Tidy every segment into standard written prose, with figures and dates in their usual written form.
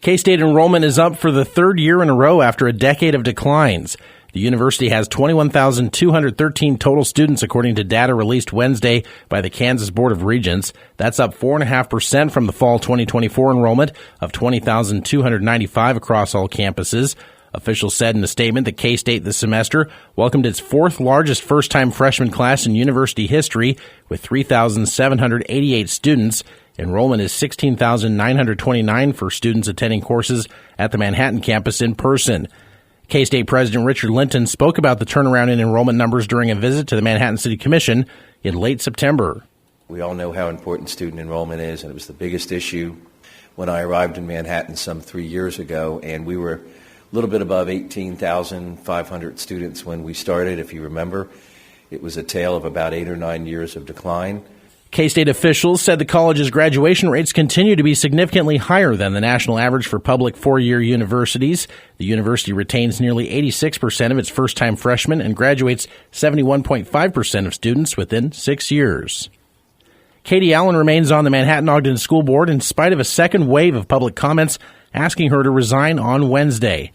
K-State enrollment is up for the third year in a row after a decade of declines. The university has 21,213 total students, according to data released Wednesday by the Kansas Board of Regents. That's up 4.5% from the fall 2024 enrollment of 20,295 across all campuses. Officials said in a statement that K-State this semester welcomed its fourth largest first-time freshman class in university history with 3,788 students. Enrollment is 16,929 for students attending courses at the Manhattan campus in person. K-State President Richard Linton spoke about the turnaround in enrollment numbers during a visit to the Manhattan City Commission in late September. We all know how important student enrollment is, and it was the biggest issue when I arrived in Manhattan some 3 years ago, and we were a little bit above 18,500 students when we started. If you remember, it was a tale of about 8 or 9 years of decline. K-State officials said the college's graduation rates continue to be significantly higher than the national average for public four-year universities. The university retains nearly 86% of its first-time freshmen and graduates 71.5% of students within 6 years. Katie Allen remains on the Manhattan-Ogden School Board in spite of a second wave of public comments asking her to resign on Wednesday.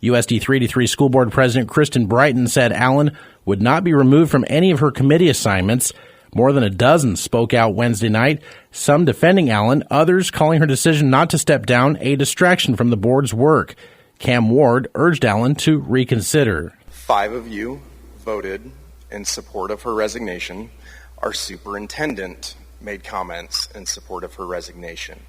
USD 383 School Board President Kristen Brighton said Allen would not be removed from any of her committee assignments. More than a dozen spoke out Wednesday night, some defending Allen, others calling her decision not to step down a distraction from the board's work. Cam Ward urged Allen to reconsider. 5 of you voted in support of her resignation. Our superintendent made comments in support of her resignation.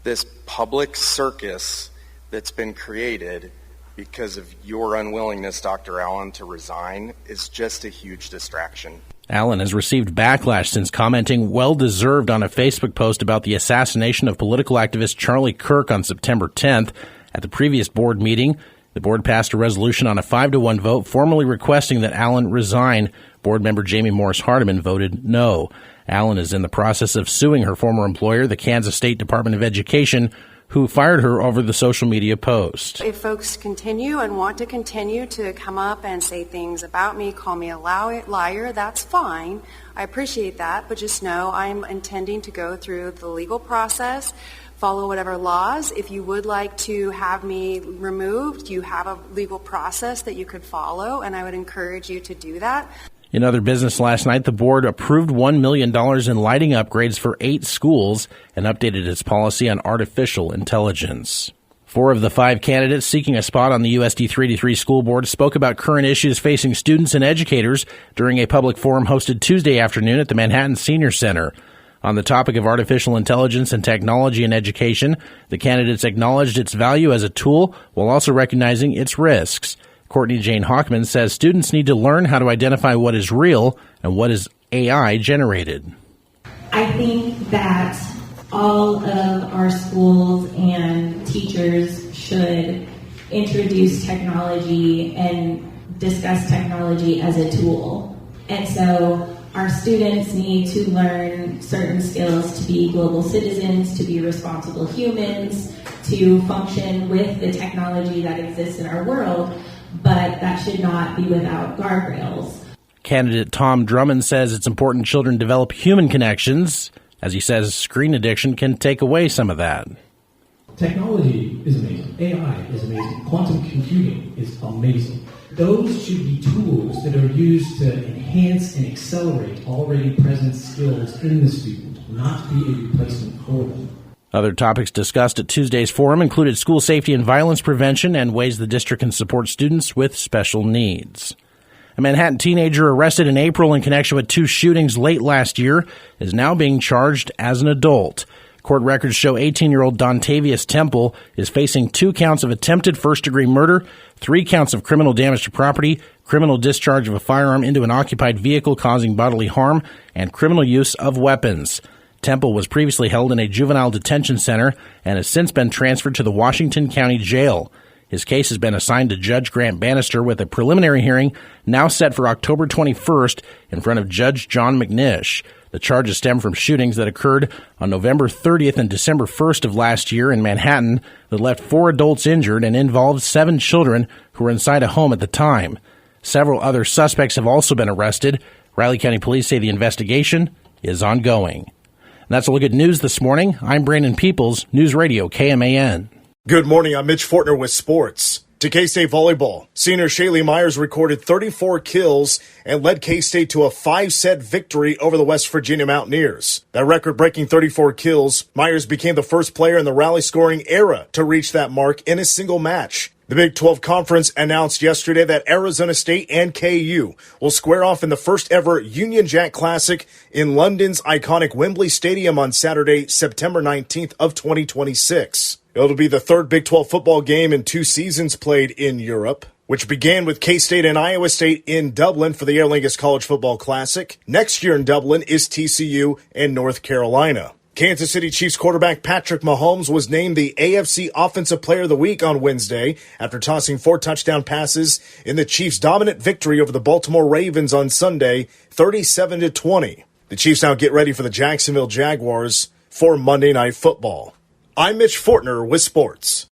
This public circus that's been created because of your unwillingness, Dr. Allen, to resign is just a huge distraction. Allen has received backlash since commenting well-deserved on a Facebook post about the assassination of political activist Charlie Kirk on September 10th. At the previous board meeting, the board passed a resolution on a 5-1 vote formally requesting that Allen resign. Board member Jamie Morris Hardiman voted no. Allen is in the process of suing her former employer, the Kansas State Department of Education, who fired her over the social media post. If folks continue and want to continue to come up and say things about me, call me a liar, that's fine. I appreciate that, but just know I'm intending to go through the legal process, follow whatever laws. If you would like to have me removed, you have a legal process that you could follow, and I would encourage you to do that. In other business last night, the board approved $1 million in lighting upgrades for 8 schools and updated its policy on artificial intelligence. 4 of the 5 candidates seeking a spot on the USD 383 school board spoke about current issues facing students and educators during a public forum hosted Tuesday afternoon at the Manhattan Senior Center. On the topic of artificial intelligence and technology in education, the candidates acknowledged its value as a tool while also recognizing its risks. Courtney Jane Hockman says students need to learn how to identify what is real and what is AI generated. I think that all of our schools and teachers should introduce technology and discuss technology as a tool. And so our students need to learn certain skills to be global citizens, to be responsible humans, to function with the technology that exists in our world. But that should not be without guardrails. Candidate Tom Drummond says it's important children develop human connections. As he says, screen addiction can take away some of that. Technology is amazing. AI is amazing. Quantum computing is amazing. Those should be tools that are used to enhance and accelerate already present skills in the student, not be a replacement for them. Other topics discussed at Tuesday's forum included school safety and violence prevention and ways the district can support students with special needs. A Manhattan teenager arrested in April in connection with 2 shootings late last year is now being charged as an adult. Court records show 18-year-old Dontavius Temple is facing 2 counts of attempted first-degree murder, 3 counts of criminal damage to property, criminal discharge of a firearm into an occupied vehicle causing bodily harm, and criminal use of weapons. Temple was previously held in a juvenile detention center and has since been transferred to the Washington County Jail. His case has been assigned to Judge Grant Bannister with a preliminary hearing now set for October 21st in front of Judge John McNish. The charges stem from shootings that occurred on November 30th and December 1st of last year in Manhattan that left 4 adults injured and involved 7 children who were inside a home at the time. Several other suspects have also been arrested. Riley County Police say the investigation is ongoing. And that's a look at news this morning. I'm Brandon Peoples, News Radio KMAN. Good morning, I'm Mitch Fortner with sports. To K-State volleyball, senior Shaylee Myers recorded 34 kills and led K-State to a 5-set victory over the West Virginia Mountaineers. That record-breaking 34 kills, Myers became the first player in the rally scoring era to reach that mark in a single match. The Big 12 Conference announced yesterday that Arizona State and KU will square off in the first ever Union Jack Classic in London's iconic Wembley Stadium on Saturday, September 19th of 2026. It'll be the third Big 12 football game in 2 seasons played in Europe, which began with K-State and Iowa State in Dublin for the Aer Lingus College Football Classic. Next year in Dublin is TCU and North Carolina. Kansas City Chiefs quarterback Patrick Mahomes was named the AFC Offensive Player of the Week on Wednesday after tossing 4 touchdown passes in the Chiefs' dominant victory over the Baltimore Ravens on Sunday, 37-20. The Chiefs now get ready for the Jacksonville Jaguars for Monday Night Football. I'm Mitch Fortner with sports.